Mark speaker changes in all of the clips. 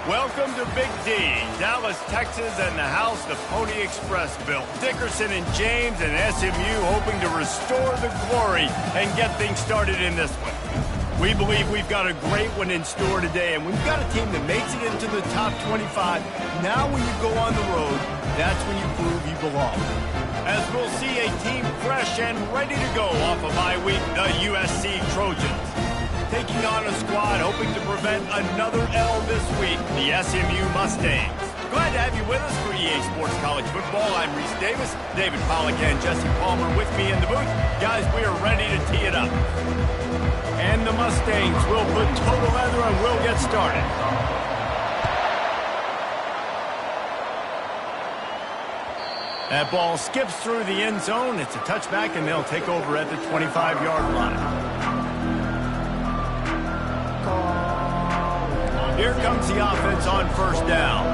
Speaker 1: Welcome to Big D, Dallas, Texas, and the house the Pony Express built. Dickerson and James and SMU hoping to restore the glory and get things started in this one. We believe we've got a great one in store today, and we've got a team that makes it into the top 25. Now when you go on the road, that's when you prove you belong. As we'll see a team fresh and ready to go off of bye week, the USC Trojans. Taking on a squad hoping to prevent another L this week, the SMU Mustangs. Glad to have you with us for EA Sports College Football. I'm Reese Davis, David Pollack and Jesse Palmer with me in the booth. Guys, we are ready to tee it up. And the Mustangs will put total leather and we'll get started. That ball skips through the end zone. It's a touchback and they'll take over at the 25-yard line. Here comes the offense on first down.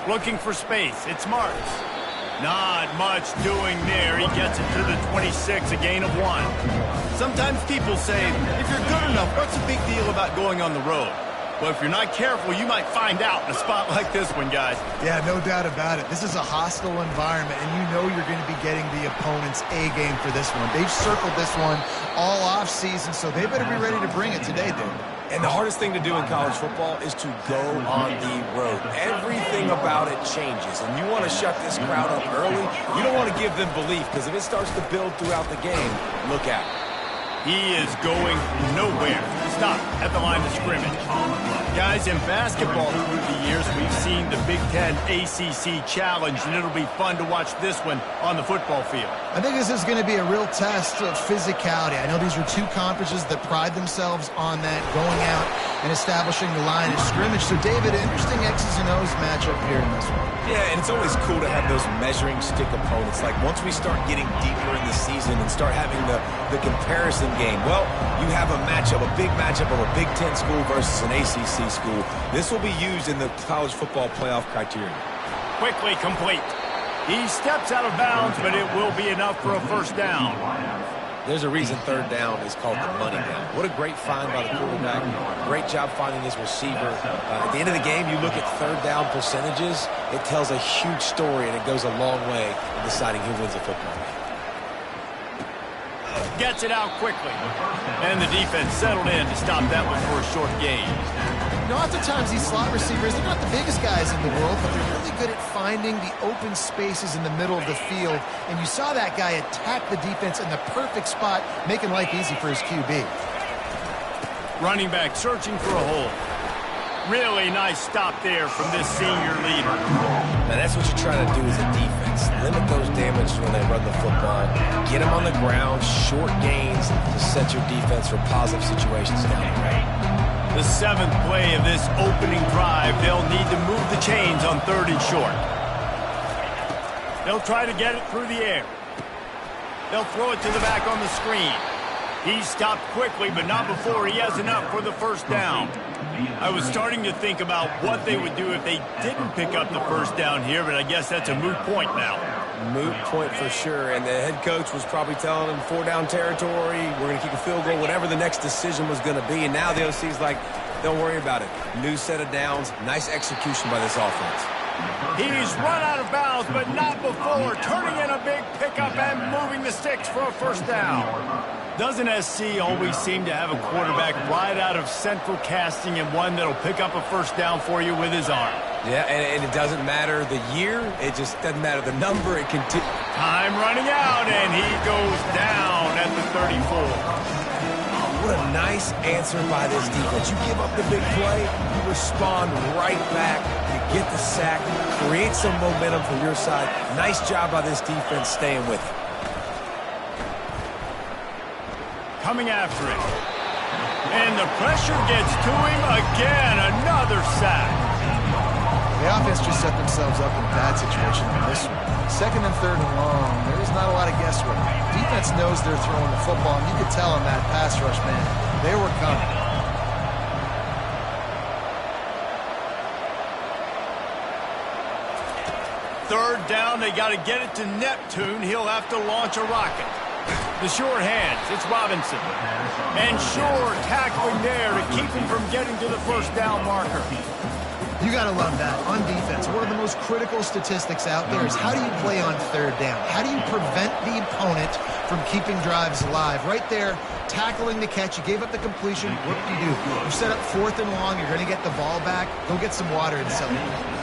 Speaker 1: Looking for space. It's Marks. Not much doing there. He gets it to the 26, a gain of 1. Sometimes people say, if you're good enough, what's the big deal about going on the road? Well, if you're not careful, you might find out in a spot like this one, guys.
Speaker 2: Yeah, no doubt about it. This is a hostile environment, and you know you're going to be getting the opponent's A game for this one. They've circled this one all offseason, so they better be ready to bring it today, dude.
Speaker 3: And the hardest thing to do in college football is to go on the road. Everything about it changes, and you want to shut this crowd up early. You don't want to give them belief, because if it starts to build throughout the game, look out.
Speaker 1: He is going nowhere. Stop at the line of scrimmage. Guys, in basketball through the years, we've seen the Big Ten ACC Challenge, and it'll be fun to watch this one on the football field.
Speaker 2: I think this is going to be a real test of physicality. I know these are two conferences that pride themselves on that, going out and establishing the line of scrimmage. So, David, interesting X's and O's matchup here in this one.
Speaker 3: Yeah, and it's always cool to have those measuring stick opponents. Like, once we start getting deeper in the season and start having the comparison game, well, you have a matchup, a big matchup of a Big Ten school versus an ACC school. This will be used in the college football playoff criteria.
Speaker 1: Quickly complete. He steps out of bounds, but it will be enough for a first down.
Speaker 3: There's a reason third down is called the money down. What a great find by the quarterback. Great job finding his receiver. At the end of the game, you look at third down percentages. It tells a huge story, and it goes a long way in deciding who wins a football game.
Speaker 1: Gets it out quickly. And the defense settled in to stop that one for a short gain.
Speaker 2: You know, oftentimes these slot receivers, they're not the biggest guys in the world, but they're really good at finding the open spaces in the middle of the field. And you saw that guy attack the defense in the perfect spot, making life easy for his QB.
Speaker 1: Running back searching for a hole. Really nice stop there from this senior leader.
Speaker 3: Now that's what you're trying to do as a defense. Limit those damages when they run the football. Get them on the ground, short gains to set your defense for positive situations down the road.
Speaker 1: The 7th play of this opening drive, they'll need to move the chains on 3rd and short. They'll try to get it through the air. They'll throw it to the back on the screen. He stopped quickly, but not before he has enough for the first down. I was starting to think about what they would do if they didn't pick up the first down here, but I guess that's a moot point now.
Speaker 3: Moot point for sure, and the head coach was probably telling them 4-down territory, we're going to kick a field goal, whatever the next decision was going to be, and now the OC's like, don't worry about it. New set of downs, nice execution by this offense.
Speaker 1: He's run out of bounds, but not before, turning in a big pickup and moving the sticks for a first down. Doesn't SC always seem to have a quarterback right out of central casting and one that'll pick up a first down for you with his arm?
Speaker 3: Yeah, and it doesn't matter the year. It just doesn't matter the number. It continues.
Speaker 1: Time running out, and he goes down at the 34.
Speaker 3: What a nice answer by this defense. You give up the big play, you respond right back, you get the sack, create some momentum for your side. Nice job by this defense staying with it.
Speaker 1: Coming after it. And the pressure gets to him again. Another sack.
Speaker 2: The offense just set themselves up in a bad situation in this one. 2nd and 3rd and long. There's not a lot of guesswork. Defense knows they're throwing the football, and you could tell in that pass rush, man. They were coming.
Speaker 1: Third down, they got to get it to Neptune. He'll have to launch a rocket. The sure hands, it's Robinson. And sure tackling there to keep him from getting to the first down marker.
Speaker 2: You got to love that. On defense, one of the most critical statistics out there is how do you play on third down? How do you prevent the opponent from keeping drives alive? Right there, tackling the catch. You gave up the completion. What do? You set up 4th and long. You're going to get the ball back. Go get some water and celebrate.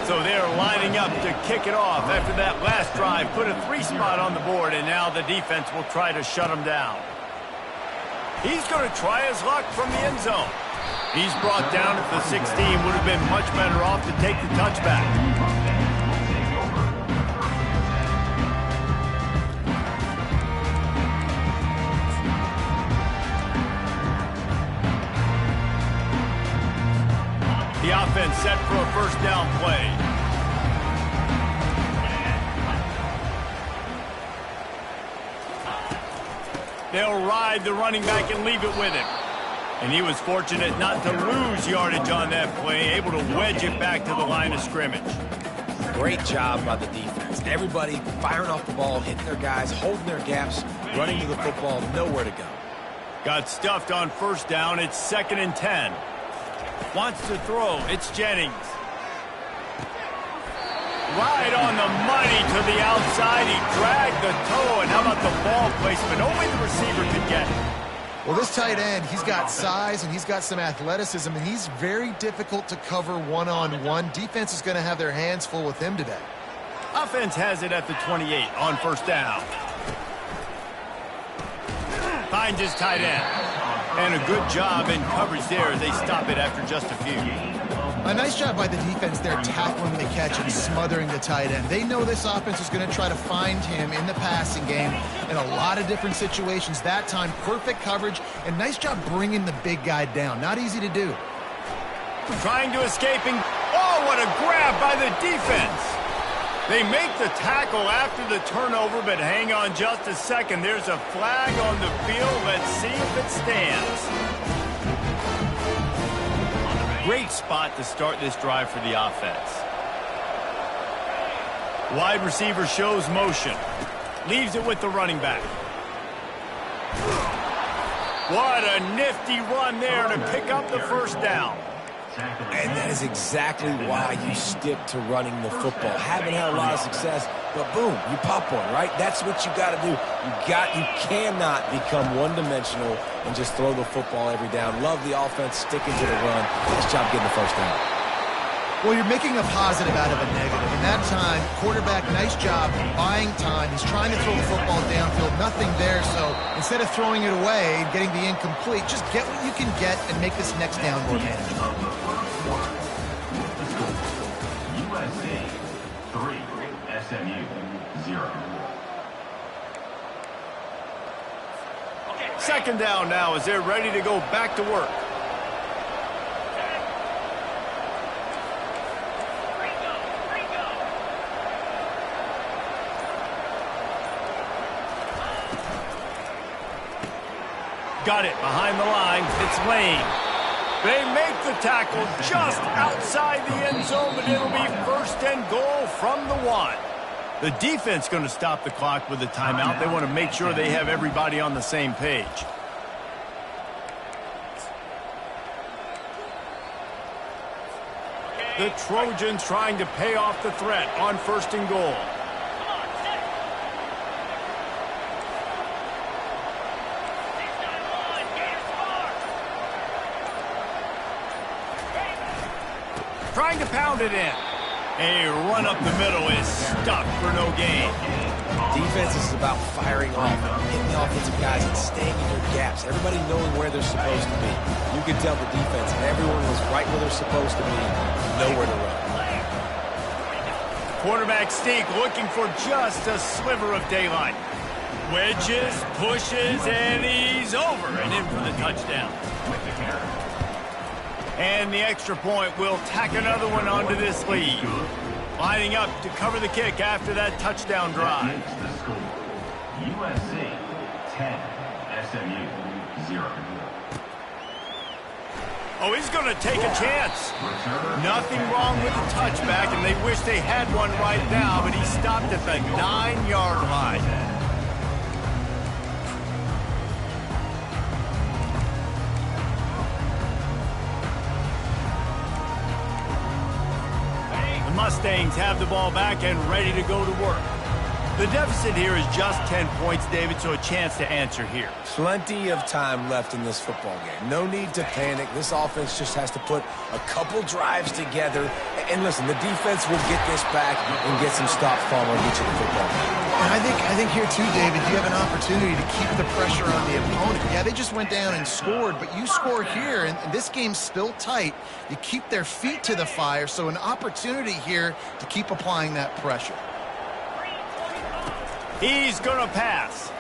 Speaker 1: So they're lining up to kick it off after that last drive. Put a 3-spot on the board, and now the defense will try to shut them down. He's going to try his luck from the end zone. He's brought down at the 16. Would have been much better off to take the touchback. The offense set for a first down play. They'll ride the running back and leave it with him. And he was fortunate not to lose yardage on that play, able to wedge it back to the line of scrimmage.
Speaker 3: Great job by the defense. Everybody firing off the ball, hitting their guys, holding their gaps, running to the football, nowhere to go.
Speaker 1: Got stuffed on first down. It's 2nd and 10. Wants to throw. It's Jennings. Right on the money to the outside. He dragged the toe. And how about the ball placement? Only the receiver could get it.
Speaker 2: Well, this tight end, he's got size and he's got some athleticism, and he's very difficult to cover one-on-one. Defense is going to have their hands full with him today.
Speaker 1: Offense has it at the 28 on first down. Finds his tight end. And a good job in coverage there as they stop it after just a few.
Speaker 2: A nice job by the defense there tackling the catch and smothering the tight end. They know this offense is going to try to find him in the passing game in a lot of different situations. That time, perfect coverage, and nice job bringing the big guy down. Not easy to do.
Speaker 1: Trying to escape and... Oh, what a grab by the defense! They make the tackle after the turnover, but hang on just a second. There's a flag on the field. Let's see if it stands. Great spot to start this drive for the offense. Wide receiver shows motion. Leaves it with the running back. What a nifty run there to pick up the first down.
Speaker 3: And that is exactly why you stick to running the football. Haven't had a lot of success, but boom, you pop one, right? That's what you got to do. You cannot become one-dimensional and just throw the football every down. Love the offense sticking to the run. Nice job getting the first down.
Speaker 2: Well, you're making a positive out of a negative. In that time, quarterback, nice job buying time. He's trying to throw the football downfield. Nothing there, so instead of throwing it away and getting the incomplete, just get what you can get and make this next down more manageable.
Speaker 4: USC 3, SMU 0.
Speaker 1: Second down now as they're ready to go back to work. Got it behind the line. It's Lane. They make the tackle just outside the end zone, but it'll be 1st and goal from the 1. The defense going to stop the clock with a timeout. They want to make sure they have everybody on the same page. The Trojans trying to pay off the threat on 1st and goal. Trying to pound it in. A run up the middle is stuck for no gain.
Speaker 3: Defense is about firing off, hitting the offensive guys and staying in their gaps. Everybody knowing where they're supposed to be. You can tell the defense, everyone was right where they're supposed to be, nowhere to run.
Speaker 1: Quarterback Steak looking for just a sliver of daylight. Wedges, pushes, and he's over and in for the touchdown. And the extra point will tack another one onto this lead. Lining up to cover the kick after that touchdown drive.
Speaker 4: USC 10, SMU 0.
Speaker 1: Oh, he's going to take a chance. Nothing wrong with the touchback, and they wish they had one right now, but he stopped at the 9-yard line. Mustangs have the ball back and ready to go to work. The deficit here is just 10 points, David, so a chance to answer here.
Speaker 3: Plenty of time left in this football game. No need to panic. This offense just has to put a couple drives together. And listen, the defense will get this back and get some stops following each of the football game.
Speaker 2: And I think here too, David, you have an opportunity to keep the pressure on the opponent. Yeah, they just went down and scored, but you score here, and this game's still tight. You keep their feet to the fire, so an opportunity here to keep applying that pressure.
Speaker 1: He's going to pass.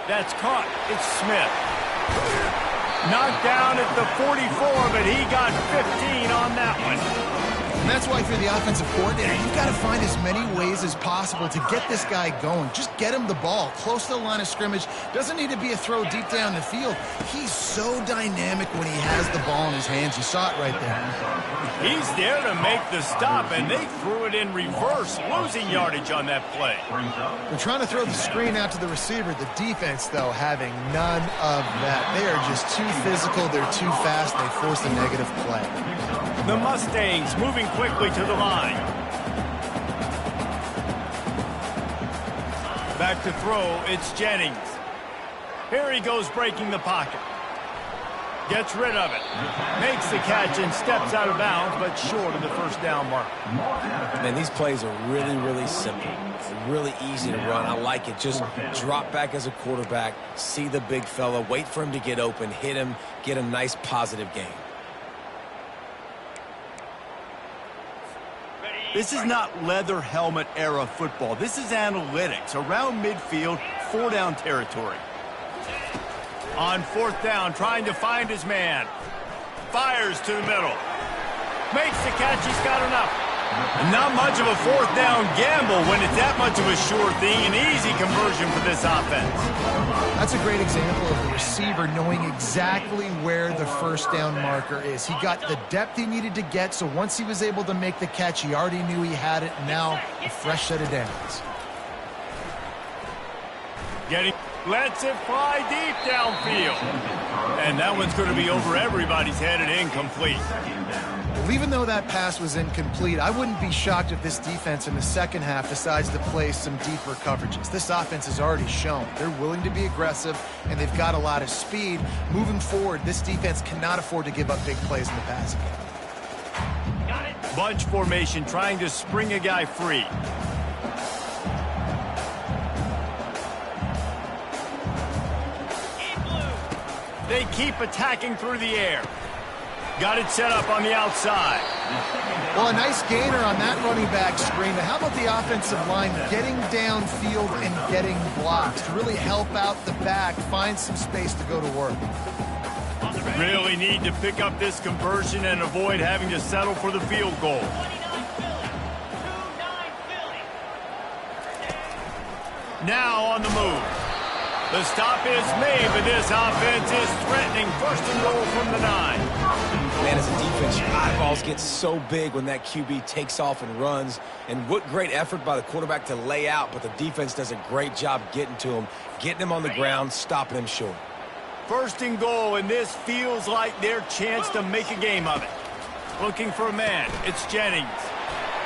Speaker 1: That's caught. It's Smith. Knocked down at the 44, but he got 15 on that one.
Speaker 2: And that's why, if you're the offensive coordinator, you've got to find as many ways as possible to get this guy going. Just get him the ball close to the line of scrimmage. Doesn't need to be a throw deep down the field. He's so dynamic when he has the ball in his hands. You saw it right there.
Speaker 1: He's there to make the stop, and they threw it in reverse, losing yardage on that play.
Speaker 2: They're trying to throw the screen out to the receiver. The defense, though, having none of that. They are just too physical. They're too fast. They force a negative play.
Speaker 1: The Mustangs moving quickly to the line. Back to throw, it's Jennings. Here he goes breaking the pocket. Gets rid of it. Makes the catch and steps out of bounds, but short of the first down mark.
Speaker 3: Man, these plays are really, really simple. Really easy to run. I like it. Just drop back as a quarterback, see the big fella, wait for him to get open, hit him, get a nice positive gain.
Speaker 1: This is not leather helmet era football. This is analytics. Around midfield, 4-down territory. On 4th down, trying to find his man. Fires to the middle. Makes the catch. He's got enough. Not much of a 4th down gamble when it's that much of a sure thing. An easy conversion for this offense.
Speaker 2: That's a great example of the receiver knowing exactly where the first down marker is. He got the depth he needed to get, so once he was able to make the catch, he already knew he had it. Now, a fresh set of downs.
Speaker 1: Lets it fly deep downfield. And that one's going to be over everybody's head and incomplete.
Speaker 2: Well, even though that pass was incomplete, I wouldn't be shocked if this defense in the second half decides to play some deeper coverages. This offense has already shown they're willing to be aggressive, and they've got a lot of speed. Moving forward, this defense cannot afford to give up big plays in the passing game.
Speaker 1: Bunch formation, trying to spring a guy free. They keep attacking through the air. Got it set up on the outside.
Speaker 2: Well, a nice gainer on that running back screen. How about the offensive line getting downfield and getting blocks to really help out the back, find some space to go to work?
Speaker 1: Really need to pick up this conversion and avoid having to settle for the field goal. Now on the move. The stop is made, but this offense is threatening. 1st and goal from the 9.
Speaker 3: Man, as a defense, your eyeballs get so big when that QB takes off and runs. And what great effort by the quarterback to lay out, but the defense does a great job getting to him, getting him on the ground, stopping him short.
Speaker 1: 1st and goal, and this feels like their chance to make a game of it. Looking for a man. It's Jennings.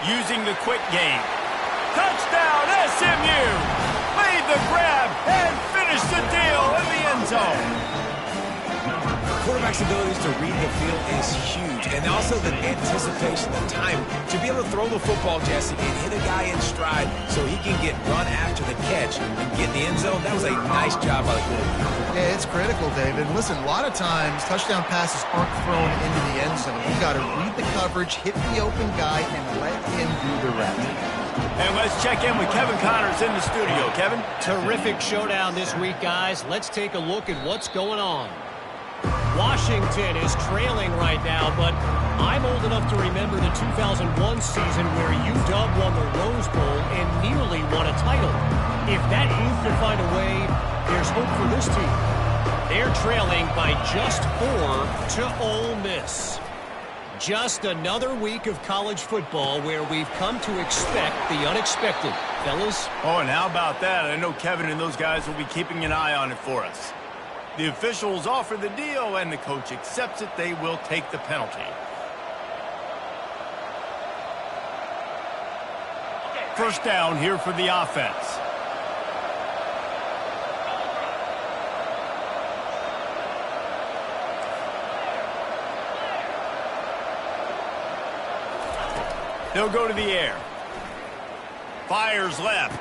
Speaker 1: Using the quick game. Touchdown, SMU! Made the grab and finished the deal in the end zone.
Speaker 3: Quarterback's abilities to read the field is huge, and also the anticipation, the time to be able to throw the football, Jesse, and hit a guy in stride so he can get run after the catch and get in the end zone. That was a nice job by the quarterback.
Speaker 2: Yeah, it's critical, David. Listen, a lot of times touchdown passes aren't thrown into the end zone. You've got to read the coverage, hit the open guy, and let him do the rest.
Speaker 1: And let's check in with Kevin Connors in the studio. Kevin?
Speaker 5: Terrific showdown this week, guys. Let's take a look at what's going on. Washington is trailing right now, but I'm old enough to remember the 2001 season where UW won the Rose Bowl and nearly won a title. If that group can find a way, there's hope for this team. They're trailing by just 4 to Ole Miss. Just another week of college football where we've come to expect the unexpected. Fellas?
Speaker 1: Oh, and how about that? I know Kevin and those guys will be keeping an eye on it for us. The officials offer the deal, and the coach accepts it. They will take the penalty. first down here for the offense. They'll go to the air. Fires left.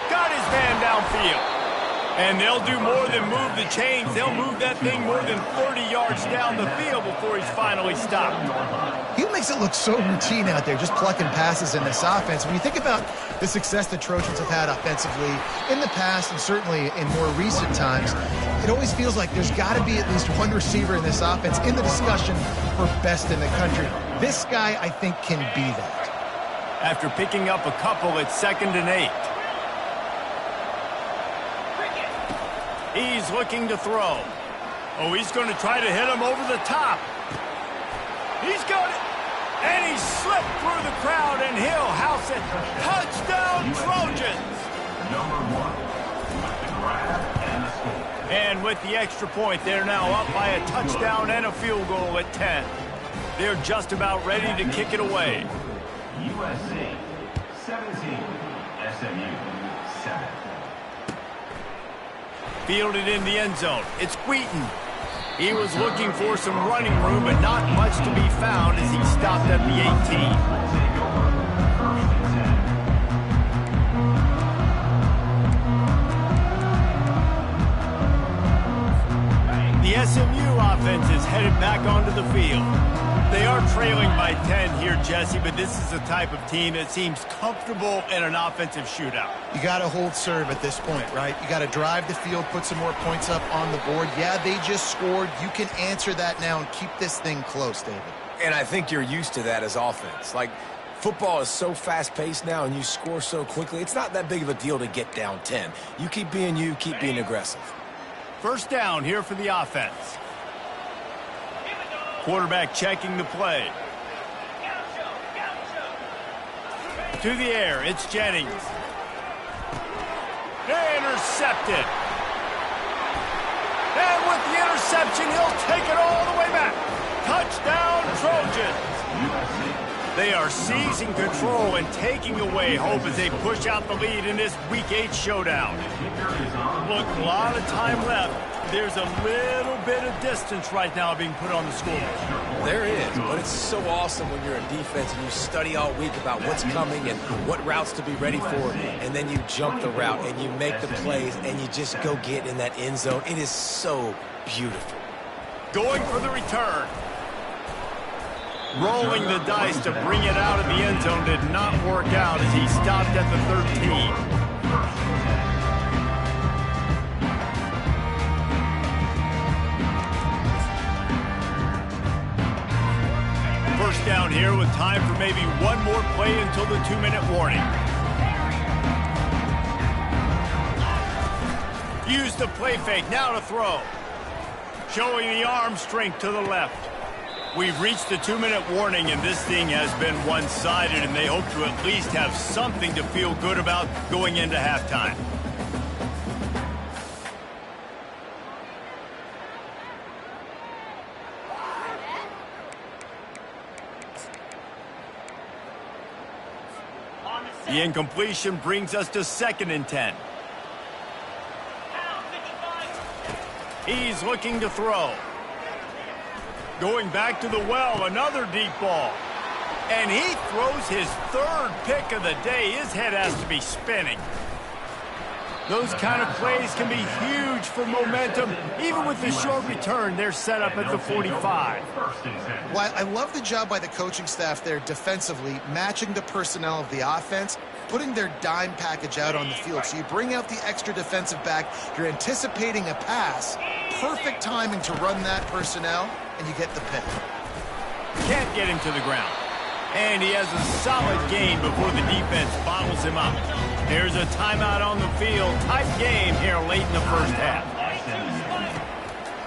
Speaker 1: Got his man downfield. And they'll do more than move the chains. They'll move that thing more than 30 yards down the field before he's finally stopped.
Speaker 2: He makes it look so routine out there, just plucking passes in this offense. When you think about the success the Trojans have had offensively in the past and certainly in more recent times, it always feels like there's got to be at least one receiver in this offense in the discussion for best in the country. This guy, I think, can be that.
Speaker 1: After picking up a couple, it's 2nd and 8. He's looking to throw. Oh, he's going to try to hit him over the top. He's got it. And he slipped through the crowd, and he'll house it. Touchdown, Trojans. And with the extra point, they're now up by a touchdown and a field goal at 10. They're just about ready to kick it away.
Speaker 4: USC 17, SMU 7.
Speaker 1: Fielded in the end zone. It's Wheaton. He was looking for some running room, but not much to be found as he stopped at the 18. The SMU offense is headed back onto the field. They are trailing by 10 here, Jesse, but this is the type of team that seems comfortable in an offensive shootout.
Speaker 2: You got to hold serve at this point, right? You got to drive the field, put some more points up on the board. Yeah, they just scored. You can answer that now and keep this thing close, David.
Speaker 3: And I think you're used to that as offense. Like, football is so fast-paced now and you score so quickly, it's not that big of a deal to get down 10. You, keep being aggressive.
Speaker 1: First down here for the offense. Quarterback checking the play. To the air, it's Jennings. Intercepted. And with the interception, he'll take it all the way back. Touchdown, Trojans. They are seizing control and taking away hope as they push out the lead in this Week 8 showdown. Look, a lot of time left. There's a little bit of distance right now being put on the scoreboard.
Speaker 3: There is, but it's so awesome when you're a defense and you study all week about what's coming and what routes to be ready for, and then you jump the route and you make the plays and you just go get in that end zone. It is so beautiful.
Speaker 1: Going for the return. Rolling the dice to bring it out of the end zone did not work out as he stopped at the 13. First down here with time for maybe one more play until the 2-minute warning. Use the play fake, now to throw. Showing the arm strength to the left. We've reached the 2-minute warning, and this thing has been one-sided, and they hope to at least have something to feel good about going into halftime. The incompletion brings us to 2nd and 10. He's looking to throw. Going back to the well, another deep ball. And he throws his 3rd pick of the day. His head has to be spinning. Those kind of plays can be huge for momentum. Even with the short return, they're set up at the 45.
Speaker 2: Well, I love the job by the coaching staff there defensively, matching the personnel of the offense, putting their dime package out on the field. So you bring out the extra defensive back, you're anticipating a pass, perfect timing to run that personnel, and you get the pick.
Speaker 1: Can't get him to the ground. And he has a solid gain before the defense bottles him up. There's a timeout on the field. Tight game here late in the first half.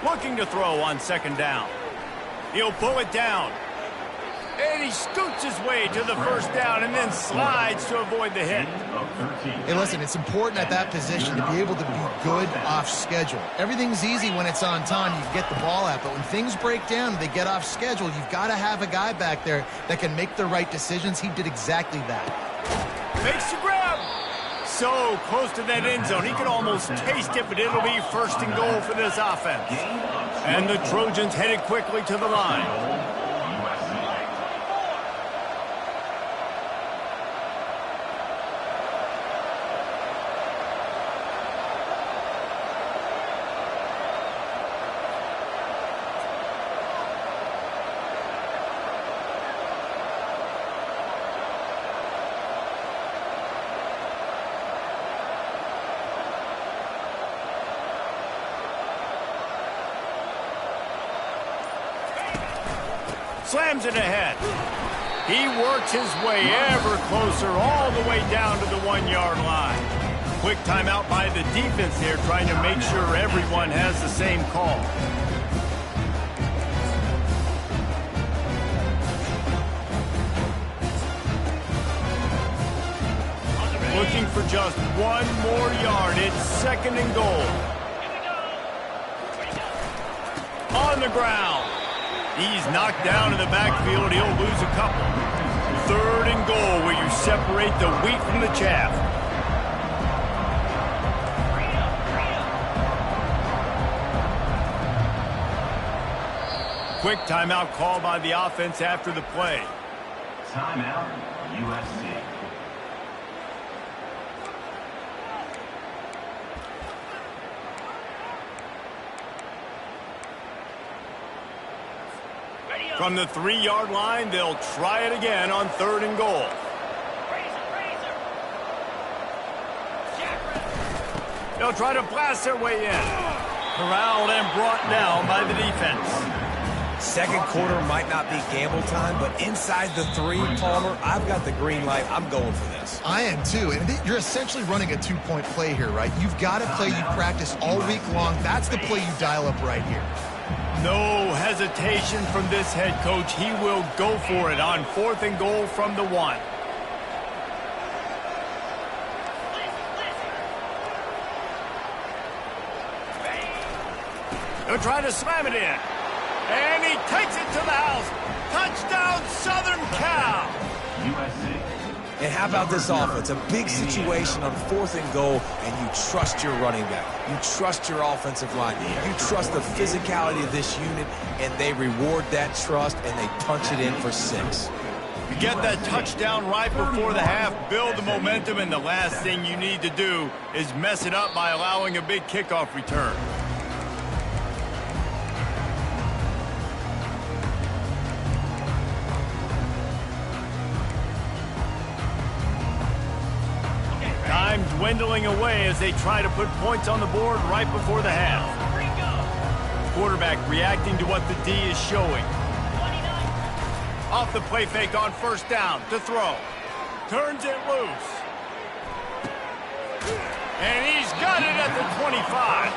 Speaker 1: Looking to throw on 2nd down. He'll pull it down. And he scoots his way to the first down and then slides to avoid the hit.
Speaker 2: Hey, listen, it's important at that position to be able to be good off schedule. Everything's easy when it's on time. You can get the ball out. But when things break down, they get off schedule, you've got to have a guy back there that can make the right decisions. He did exactly that.
Speaker 1: Makes the grab. So close to that end zone. He could almost taste it, but it'll be first and goal for this offense. And the Trojans headed quickly to the line. Slams it ahead. He works his way ever closer all the way down to the 1-yard line. Quick timeout by the defense there, trying to make sure everyone has the same call. Looking for just one more yard. It's second and goal. On the ground. He's knocked down in the backfield. He'll lose a couple. Third and goal, where you separate the wheat from the chaff. Quick timeout call by the offense after the play.
Speaker 4: Timeout, USC.
Speaker 1: From the 3-yard line, they'll try it again on third and goal. They'll try to blast their way in. Corralled and brought down by the defense.
Speaker 3: Second quarter might not be gamble time, but inside the 3, Palmer, I've got the green light. I'm going for this.
Speaker 2: I am too. And you're essentially running a 2-point play here, right? You've got a play you practice all week long. That's the play you dial up right here.
Speaker 1: No hesitation from this head coach. He will go for it on fourth and goal from the 1. They'll try to slam it in. And he takes it to the house. Touchdown, Southern Cal.
Speaker 4: USC.
Speaker 3: And how about this offense? A big situation on fourth and goal, and you trust your running back. You trust your offensive line. You trust the physicality of this unit, and they reward that trust, and they punch it in for 6.
Speaker 1: You get that touchdown right before the half, build the momentum, and the last thing you need to do is mess it up by allowing a big kickoff return. Time dwindling away as they try to put points on the board right before the half. Quarterback reacting to what the D is showing. Off the play fake on first down to throw. Turns it loose. And he's got it at the 25.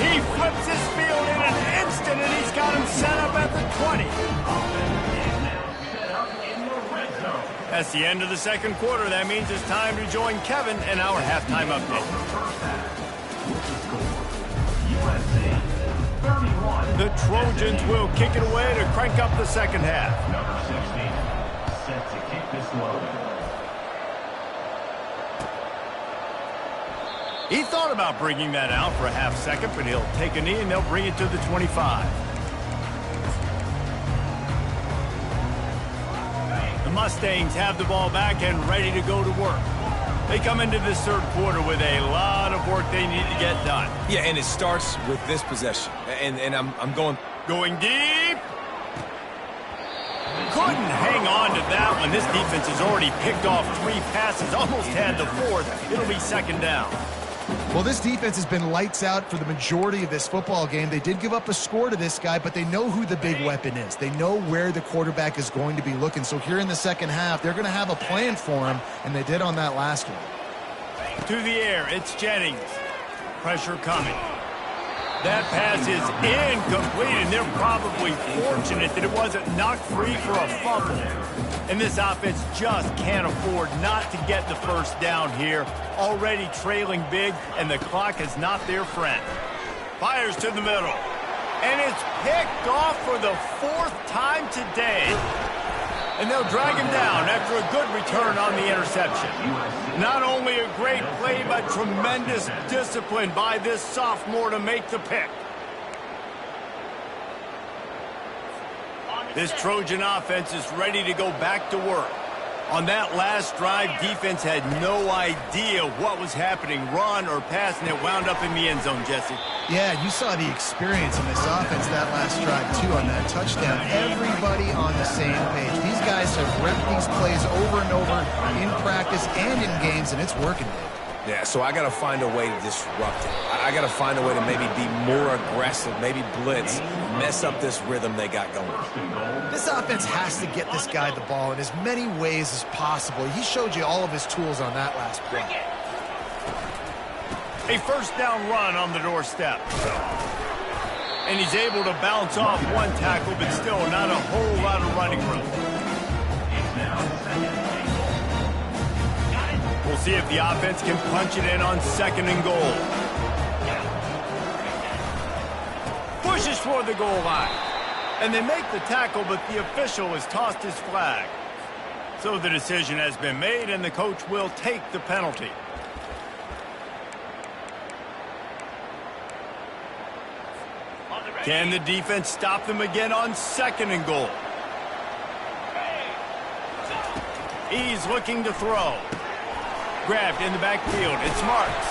Speaker 1: He flips his field in an instant, and he's got him set up at the 20. That's the end of the second quarter. That means it's time to join Kevin in our halftime update. The Trojans will kick it away to crank up the second half.
Speaker 4: Number 16, set to kick this one.
Speaker 1: He thought about bringing that out for a half second, but he'll take a knee and they'll bring it to the 25. Mustangs have the ball back and ready to go to work. They come into this third quarter with a lot of work they need to get done.
Speaker 3: Yeah, and it starts with this possession. And I'm going
Speaker 1: deep. Couldn't hang on to that one. This defense has already picked off 3 passes, almost had the 4th. It'll be second down.
Speaker 2: Well, this defense has been lights out for the majority of this football game. They did give up a score to this guy, but they know who the big weapon is. They know where the quarterback is going to be looking. So here in the second half, they're going to have a plan for him, and they did on that last one.
Speaker 1: To the air, it's Jennings. Pressure coming. That pass is incomplete, and they're probably fortunate that it wasn't knocked free for a fumble. And this offense just can't afford not to get the first down here. Already trailing big, and the clock is not their friend. Fires to the middle. And it's picked off for the 4th time today. And they'll drag him down after a good return on the interception. Not only a great play, but tremendous discipline by this sophomore to make the pick. This Trojan offense is ready to go back to work. On that last drive, defense had no idea what was happening, run or pass, and it wound up in the end zone, Jesse.
Speaker 2: Yeah, you saw the experience in this offense that last drive, too, on that touchdown. Everybody on the same page. These guys have repped these plays over and over in practice and in games, and it's working.
Speaker 3: Yeah, so I got to find a way to disrupt it. I got to find a way to maybe be more aggressive, maybe blitz, mess up this rhythm they got going.
Speaker 2: This offense has to get this guy the ball in as many ways as possible. He showed you all of his tools on that last play.
Speaker 1: A first down run on the doorstep. And he's able to bounce off one tackle, but still not a whole lot of running room. We'll see if the offense can punch it in on 2nd and goal. Pushes toward the goal line. And they make the tackle, but the official has tossed his flag. So the decision has been made, and the coach will take the penalty. Can the defense stop them again on 2nd and goal? He's looking to throw. Grabbed in the backfield. It's Marks.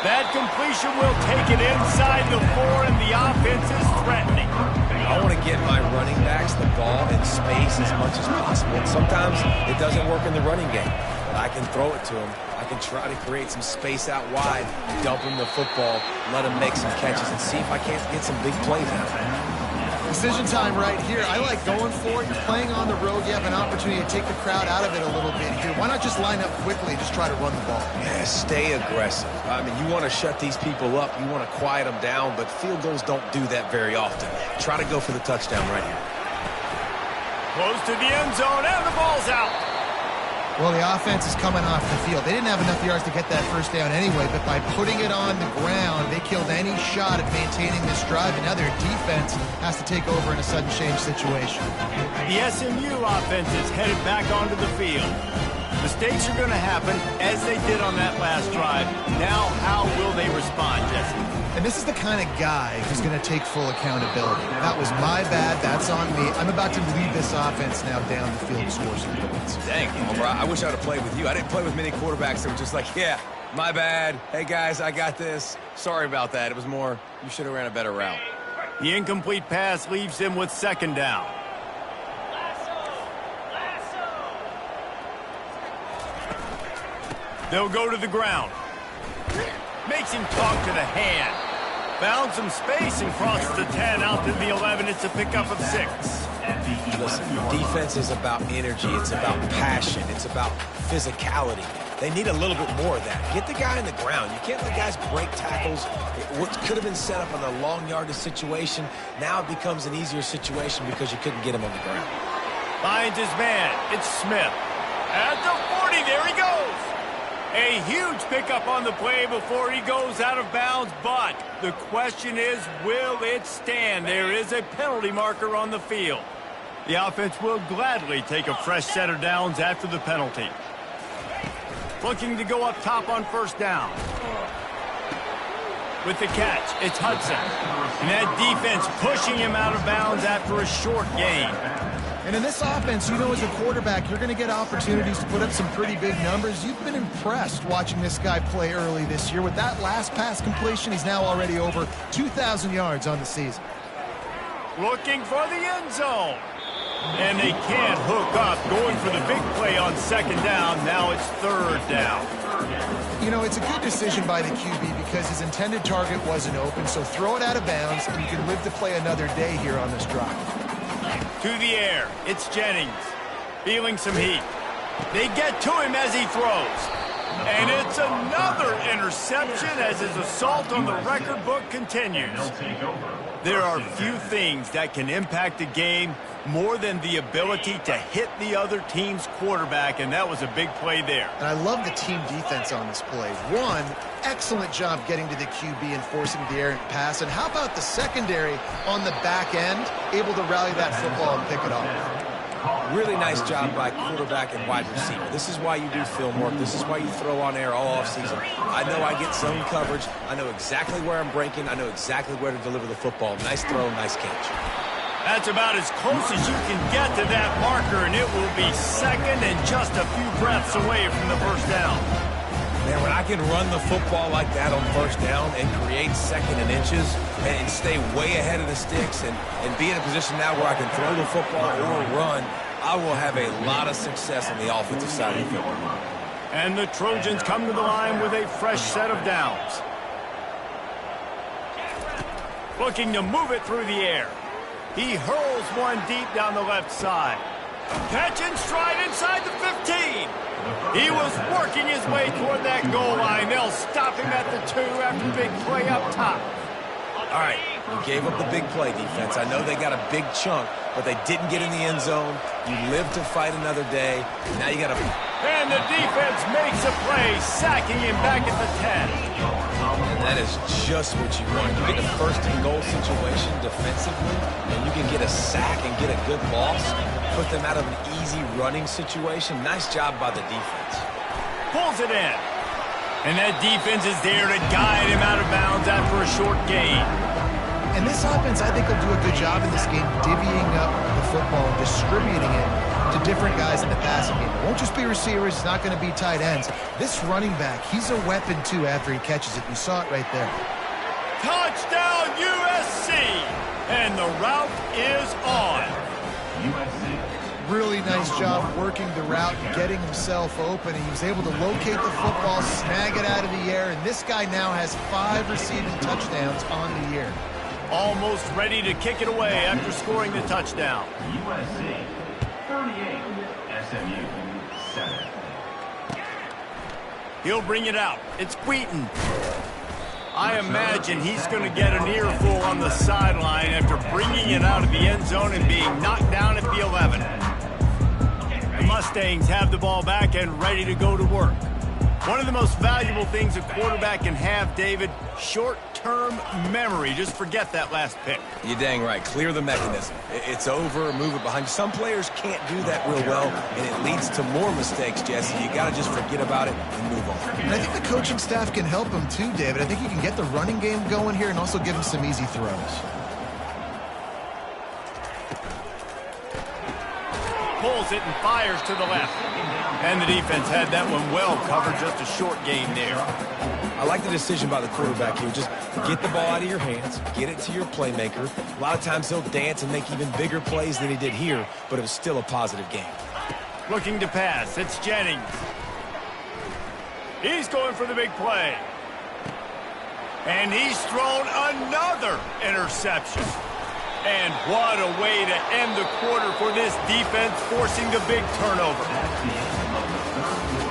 Speaker 1: That completion will take it inside the 4, and the offense is threatening.
Speaker 3: I want to get my running backs the ball in space as much as possible. And sometimes it doesn't work in the running game. But I can throw it to them. I can try to create some space out wide, dump him the football, let him make some catches, and see if I can't get some big plays out of it.
Speaker 2: Decision time right here. I like going for it. You're playing on the road. You have an opportunity to take the crowd out of it a little bit here. Why not just line up quickly and just try to run the ball?
Speaker 3: Yeah, stay aggressive. I mean, you want to shut these people up. You want to quiet them down, but field goals don't do that very often. Try to go for the touchdown right here.
Speaker 1: Close to the end zone, and the ball's out.
Speaker 2: Well, the offense is coming off the field. They didn't have enough yards to get that first down anyway, but by putting it on the ground, they killed any shot at maintaining this drive, and now their defense has to take over in a sudden change situation.
Speaker 1: The SMU offense is headed back onto the field. Mistakes are going to happen, as they did on that last drive. Now, how will they respond, Jesse?
Speaker 2: And this is the kind of guy who's going to take full accountability. That was my bad. That's on me. I'm about to lead this offense now down the field to score some points.
Speaker 3: Dang, Homer, I wish I would have played with you. I didn't play with many quarterbacks that were just like, yeah, my bad. Hey, guys, I got this. Sorry about that. It was more, you should have ran a better route.
Speaker 1: The incomplete pass leaves him with 2nd down. They'll go to the ground. Makes him talk to the hand. Found some space and crosses the 10 out to the 11. It's a pickup of 6.
Speaker 3: Listen, defense is about energy. It's about passion. It's about physicality. They need a little bit more of that. Get the guy in the ground. You can't let guys break tackles. What could have been set up in a long yardage situation, now it becomes an easier situation because you couldn't get him on the ground.
Speaker 1: Finds his man. It's Smith. At the 40, there he goes. A huge pickup on the play before he goes out of bounds, but the question is, will it stand? There is a penalty marker on the field. The offense will gladly take a fresh set of downs after the penalty. Looking to go up top on 1st down. With the catch, it's Hudson. And that defense pushing him out of bounds after a short gain.
Speaker 2: And in this offense, you know, as a quarterback, you're going to get opportunities to put up some pretty big numbers. You've been impressed watching this guy play early this year. With that last pass completion, he's now already over 2,000 yards on the season.
Speaker 1: Looking for the end zone. And they can't hook up. Going for the big play on 2nd down. Now it's 3rd down.
Speaker 2: You know, it's a good decision by the QB because his intended target wasn't open. So throw it out of bounds, and you can live to play another day here on this drive.
Speaker 1: To the air, it's Jennings, feeling some heat. They get to him as he throws. And it's another interception as his assault on the record book continues. There are few things that can impact a game more than the ability to hit the other team's quarterback, and that was a big play there.
Speaker 2: And I love the team defense on this play. One, excellent job getting to the QB and forcing the errant pass. And how about the secondary on the back end, able to rally that football and pick it off?
Speaker 3: really nice job by quarterback and wide receiver. This is why you do film work. This is why you throw on air all offseason. I know I get zone coverage. I know exactly where I'm breaking. I know exactly where to deliver the football. Nice throw, nice catch.
Speaker 1: That's about as close as you can get to that marker, and it will be second and just a few breaths away from the first down.
Speaker 3: Man, when I can run the football like that on first down and create second and inches and stay way ahead of the sticks and be in a position now where I can throw the football or run, I will have a lot of success on the offensive side of the field.
Speaker 1: And the Trojans come to the line with a fresh set of downs. Looking to move it through the air. He hurls one deep down the left side. Catch and stride inside the 15. He was working his way toward that goal line. They'll stop him at the 2 after the big play up top.
Speaker 3: All right, you gave up the big play, defense. I know they got a big chunk, but they didn't get in the end zone. You live to fight another day. Now you got to...
Speaker 1: And the defense makes a play, sacking him back at the 10.
Speaker 3: And that is just what you want. You get a first-and-goal situation defensively, and you can get a sack and get a good loss, put them out of an easy running situation. Nice job by the defense.
Speaker 1: Pulls it in. And that defense is there to guide him out of bounds after a short gain.
Speaker 2: And this offense, I think, will do a good job in this game divvying up the football and distributing it to different guys in the passing game. It won't just be receivers. It's not going to be tight ends. This running back, he's a weapon, too, after he catches it. You saw it right there.
Speaker 1: Touchdown, USC! And the route is on.
Speaker 4: USC.
Speaker 2: Really nice job working the route, getting himself open. He was able to locate the football, snag it out of the air, and this guy now has 5 receiving touchdowns on the year.
Speaker 1: Almost ready to kick it away after scoring the touchdown.
Speaker 4: USC 38, SMU 7.
Speaker 1: He'll bring it out. It's Wheaton. I imagine he's going to get an earful on the sideline after bringing it out of the end zone and being knocked down at the 11. The Mustangs have the ball back and ready to go to work. One of the most valuable things a quarterback can have, David, short-term memory. Just forget that last pick.
Speaker 3: You're dang right. Clear the mechanism. It's over, move it behind you. Some players can't do that real well, and it leads to more mistakes, Jesse. You got to just forget about it and move on.
Speaker 2: And I think the coaching staff can help him too, David. I think he can get the running game going here and also give him some easy throws.
Speaker 1: Pulls it and fires to the left. And the defense had that one well covered, just a short gain there.
Speaker 3: I like the decision by the quarterback here. Just get the ball out of your hands, get it to your playmaker. A lot of times he'll dance and make even bigger plays than he did here, but it was still a positive game.
Speaker 1: Looking to pass. It's Jennings. He's going for the big play. And he's thrown another interception. And what a way to end the quarter for this defense, forcing the big turnover.
Speaker 4: That's the end of the third quarter.